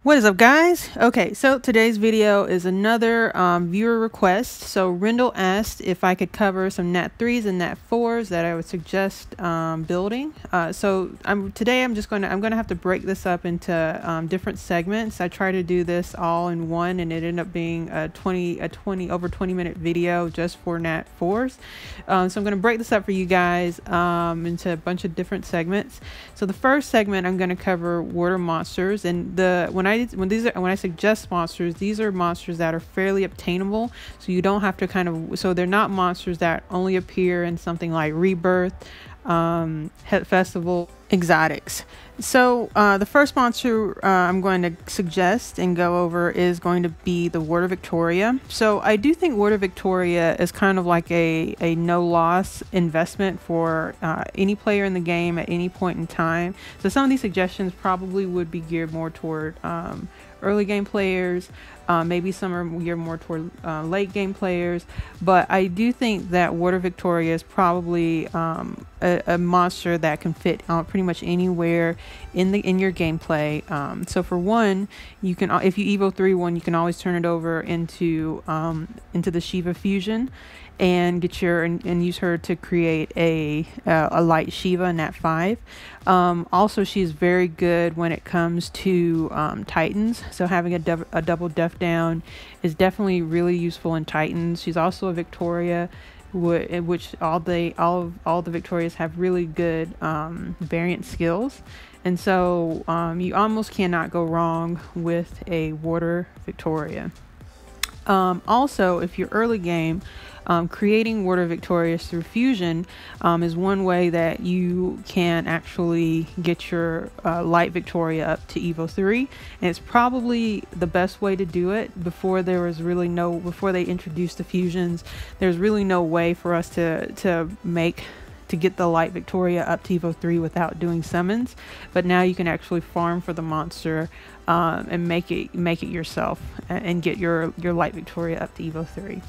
What is up, guys? Okay, so today's video is another viewer request. So Rendell asked if I could cover some NAT3s and NAT4s that I would suggest building. Today I'm gonna have to break this up into different segments. I try to do this all in one, and it ended up being a 20-minute video just for NAT4s. So I'm gonna break this up for you guys into a bunch of different segments. So the first segment I'm gonna cover water monsters, and when I suggest monsters, these are monsters that are fairly obtainable, so you don't have to so they're not monsters that only appear in something like Rebirth, Festival, exotics. So the first monster I'm going to suggest and go over is going to be the Water Victoria. So I do think Water Victoria is kind of like a no loss investment for any player in the game at any point in time. So some of these suggestions probably would be geared more toward early game players, maybe some are geared more toward late game players, but I do think that Water Victoria is probably a monster that can fit pretty much anywhere in your gameplay. So for one, you can, if you Evo 3 one, you can always turn it over into the Shiva fusion and get and use her to create a light Shiva Nat5. Also, she's very good when it comes to Titans, so having a double def down is definitely really useful in Titans. She's also a Victoria, which all the Victorias have really good variant skills, and so you almost cannot go wrong with a Water Victoria. Also, if you're early game, creating Water Victorias through fusion is one way that you can actually get your light Victoria up to Evo 3, and it's probably the best way to do it. Before they introduced the fusions, there's really no way for us to get the light Victoria up to Evo 3 without doing summons, but now you can actually farm for the monster and make it yourself and get your light Victoria up to Evo 3.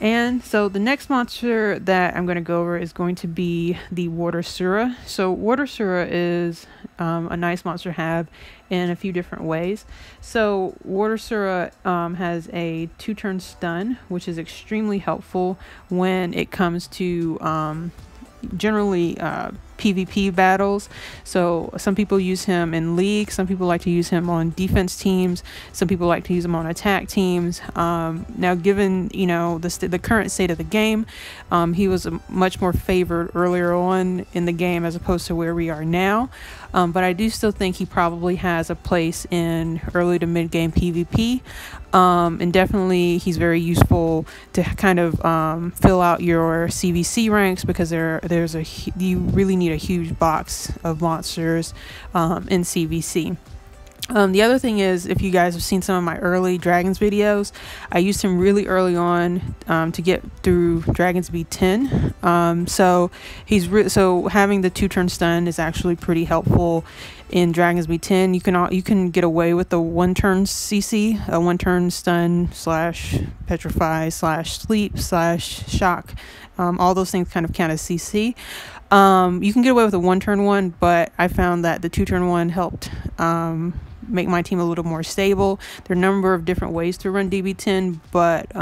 And so the next monster that I'm going to go over is going to be the Water Sura. So Water Sura is a nice monster to have in a few different ways. So Water Sura has a 2-turn stun, which is extremely helpful when it comes to generally PvP battles. So some people use him in League, some people like to use him on defense teams, some people like to use him on attack teams. Now, given the current state of the game, he was much more favored earlier on in the game as opposed to where we are now, but I do still think he probably has a place in early to mid game PvP, and definitely he's very useful to kind of fill out your CVC ranks, because you really need a huge box of monsters in CVC. The other thing is, if you guys have seen some of my early Dragons videos, I used him really early on to get through Dragons B10. So having the 2-turn stun is actually pretty helpful in Dragons B10. You can get away with the 1-turn CC, a 1-turn stun / petrify / sleep / shock. All those things kind of count as CC. You can get away with a 1-turn one, but I found that the 2-turn one helped make my team a little more stable. There are a number of different ways to run DB10, but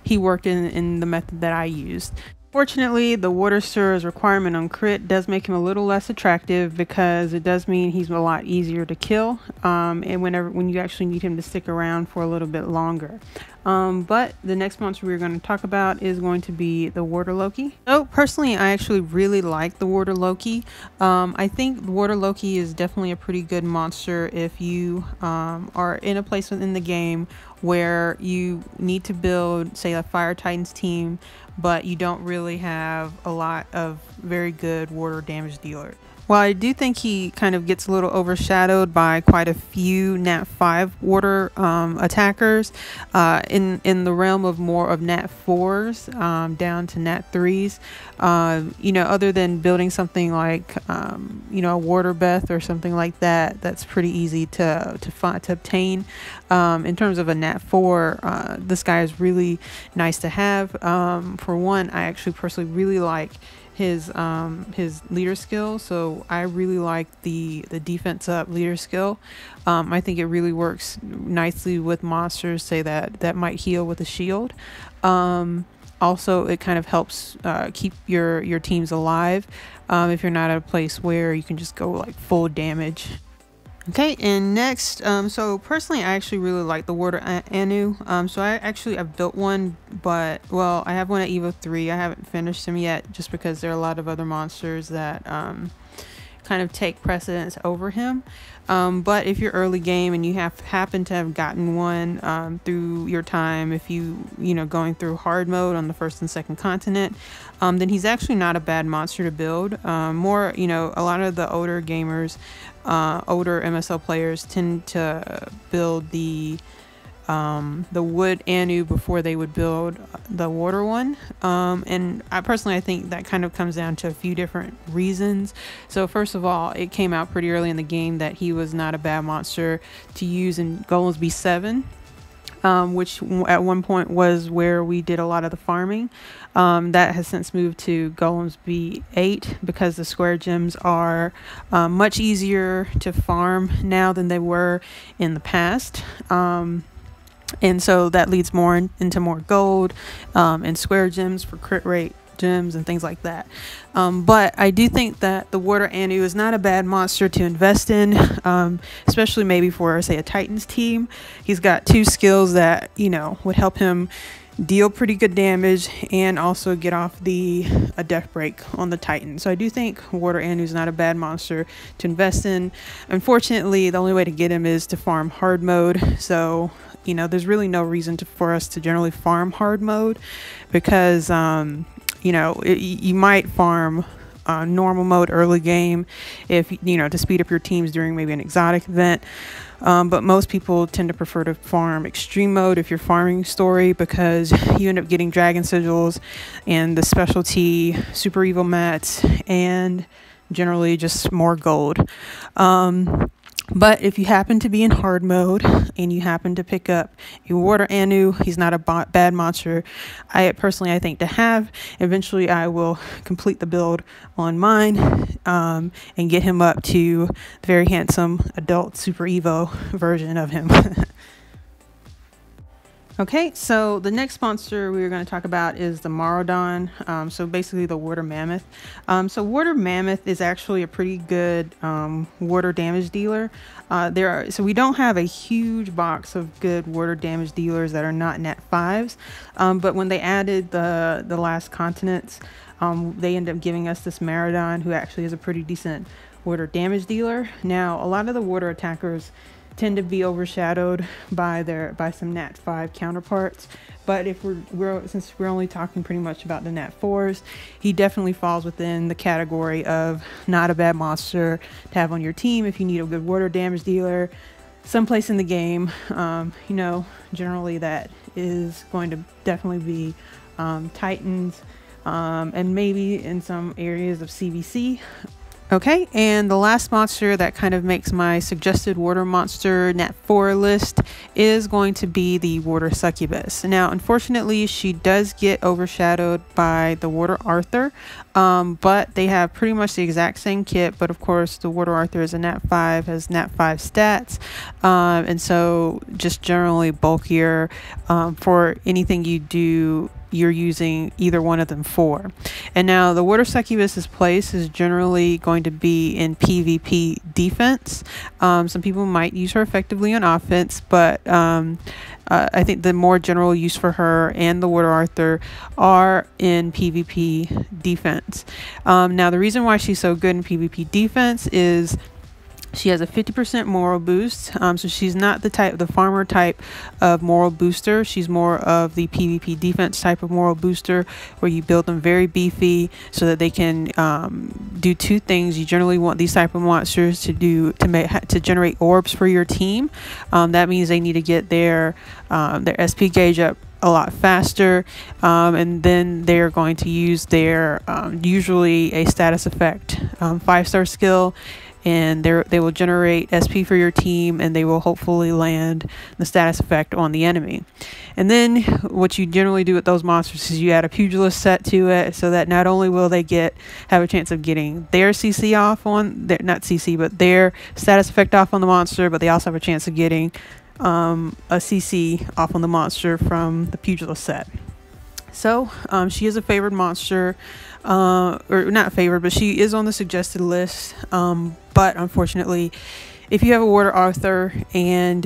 he worked in the method that I used. Fortunately, the Water Sura's requirement on crit does make him a little less attractive, because it does mean he's a lot easier to kill, and when you actually need him to stick around for a little bit longer. But the next monster we're going to talk about is going to be the Water Loki. So personally, I actually really like the Water Loki. I think the Water Loki is definitely a pretty good monster if you are in a place within the game where you need to build, say, a Fire Titans team, but you don't really have a lot of very good water damage dealers. While I do think he kind of gets a little overshadowed by quite a few Nat5 water attackers, in the realm of more of Nat4s down to Nat3s, other than building something like a water Beth or something like that, that's pretty easy to obtain. In terms of a Nat4, this guy is really nice to have. For one, I actually personally really like his leader skill. So I really like the defense up leader skill. I think it really works nicely with monsters, say that might heal with a shield. Also, it kind of helps keep your teams alive if you're not at a place where you can just go like full damage. Okay, and next, so personally, I actually really like the water Anew. So I've built one, but well, I have one at Evo 3. I haven't finished him yet, just because there are a lot of other monsters that kind of take precedence over him. But if you're early game and you happen to have gotten one through your time, if you going through hard mode on the first and second continent, then he's actually not a bad monster to build. More, a lot of the older gamers, older MSL players tend to build the wood Anew before they would build the water one. And I think that kind of comes down to a few different reasons. So first of all, it came out pretty early in the game that he was not a bad monster to use in Golems B7. Which at one point was where we did a lot of the farming. That has since moved to Golems B8 because the square gems are much easier to farm now than they were in the past. And so that leads more into more gold and square gems for crit rate gems and things like that. But I do think that the water Anew is not a bad monster to invest in, especially maybe for, say, a Titans team. He's got two skills that, would help him deal pretty good damage and also get off a death break on the Titan. So I do think water Anew is not a bad monster to invest in. Unfortunately, the only way to get him is to farm hard mode. So there's really no reason for us to generally farm hard mode, because you might farm normal mode early game if to speed up your teams during maybe an exotic event, but most people tend to prefer to farm extreme mode if you're farming story, because you end up getting dragon sigils and the specialty super evil mats and generally just more gold. But if you happen to be in hard mode and you happen to pick up a water Anew, he's not a bad monster. I think to have. Eventually I will complete the build on mine and get him up to the very handsome adult Super Evo version of him. Okay, so the next monster we're going to talk about is the Maraudon. So basically the water mammoth. So water mammoth is actually a pretty good water damage dealer. So we don't have a huge box of good water damage dealers that are not NAT5s. But when they added the last continents, they ended up giving us this Maraudon, who actually is a pretty decent water damage dealer. Now, a lot of the water attackers tend to be overshadowed by some NAT5 counterparts, but if since we're only talking pretty much about the NAT4s, he definitely falls within the category of not a bad monster to have on your team if you need a good water damage dealer someplace in the game. Generally that is going to definitely be Titans, and maybe in some areas of CVC. Okay, and the last monster that kind of makes my suggested water monster NAT4 list is going to be the water succubus. Now, unfortunately, she does get overshadowed by the water Arthur, but they have pretty much the exact same kit. But of course, the water Arthur is a NAT5, has NAT5 stats, and so just generally bulkier for anything you do. You're using either one of them for. And now the water succubus's place is generally going to be in PvP defense. Some people might use her effectively on offense, but I think the more general use for her and the water Arthur are in PvP defense. Now the reason why she's so good in PvP defense is she has a 50% moral boost, so she's not the farmer type of moral booster. She's more of the PvP defense type of moral booster, where you build them very beefy so that they can do two things. You generally want these type of monsters to generate orbs for your team. That means they need to get their SP gauge up a lot faster, and then they're going to use their usually a status effect 5-star skill and they will generate SP for your team, and they will hopefully land the status effect on the enemy. And then what you generally do with those monsters is you add a pugilist set to it, so that not only will they have a chance of getting their CC off on their, not CC, but their status effect off on the monster, but they also have a chance of getting a CC off on the monster from the pugilist set. So she is a favored monster, or not favored, but she is on the suggested list. But unfortunately, if you have a Warder Arthur and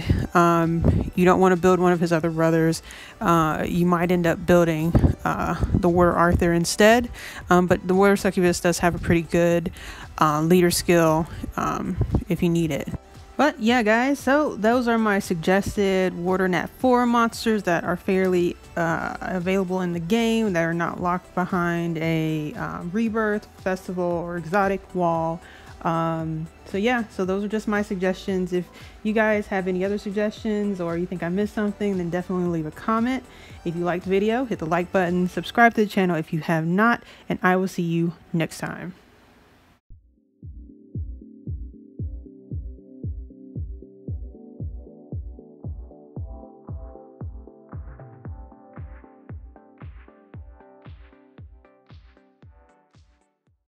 you don't want to build one of his other brothers, you might end up building the Warder Arthur instead. But the Warder Succubus does have a pretty good leader skill if you need it. But yeah, guys, so those are my suggested Warder Nat4 monsters that are fairly available in the game, that are not locked behind a rebirth, festival, or exotic wall. So yeah, so those are just my suggestions. If you guys have any other suggestions, or you think I missed something, then definitely leave a comment. If you liked the video, hit the like button, subscribe to the channel if you have not, and I will see you next time.